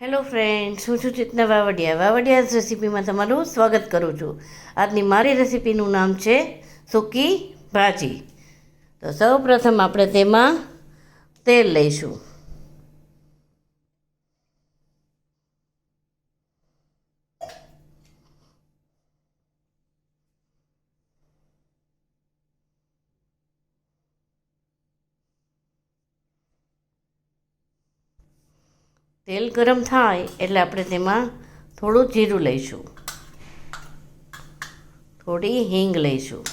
Hello friends, હું છું ચેતના વાવડિયા રેસીપીમાં તમારું સ્વાગત કરું છું. આજની મારી રેસીપીનું નામ છે સૂકી ભાજી. તો સૌ પ્રથમ આપણે તેમાં તેલ લઈશું. તેલ ગરમ થાય એટલે આપણે તેમાં થોડું જીરું લઈશું, થોડી હિંગ લઈશું.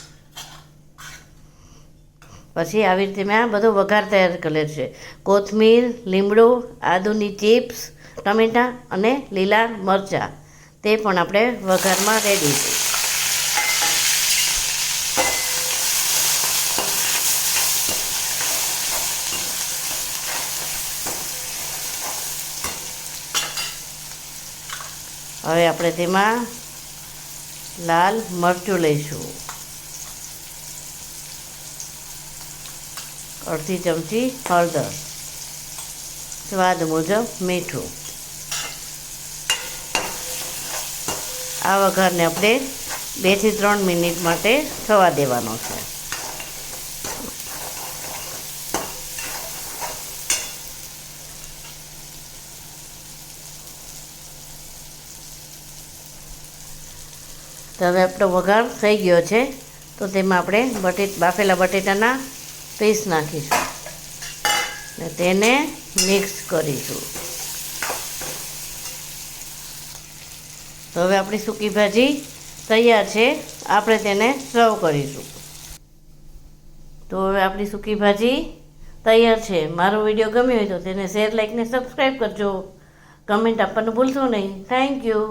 પછી આવી રીતે મેં આ બધો વઘાર તૈયાર કરેલ છે. કોથમીર, લીમડો, આદુની ચિપ્સ, ટમેટાં અને લીલા મરચાં તે પણ આપણે વઘારમાં રેડી છે. હવે આપણે તેમાં લાલ મરચું લઈશું, અડધી ચમચી હળદર, સ્વાદ મુજબ મીઠું. આ વઘારને આપણે 2 થી 3 મિનિટ માટે થવા દેવાનો છે. તો હવે આપણો વઘાર થઈ ગયો છે. તો તેમાં આપણે બાફેલા બટેટાના પીસ નાખીશું ને તેને મિક્સ કરીશું. તો હવે આપણી સૂકી ભાજી તૈયાર છે. આપણે તેને સર્વ કરીશું. તો હવે આપણી સૂકી ભાજી તૈયાર છે. મારો વિડીયો ગમ્યો હોય તો તેને શેર, લાઈક ને સબસ્ક્રાઈબ કરજો. કમેન્ટ આપવાનું ભૂલશો નહીં. Thank you.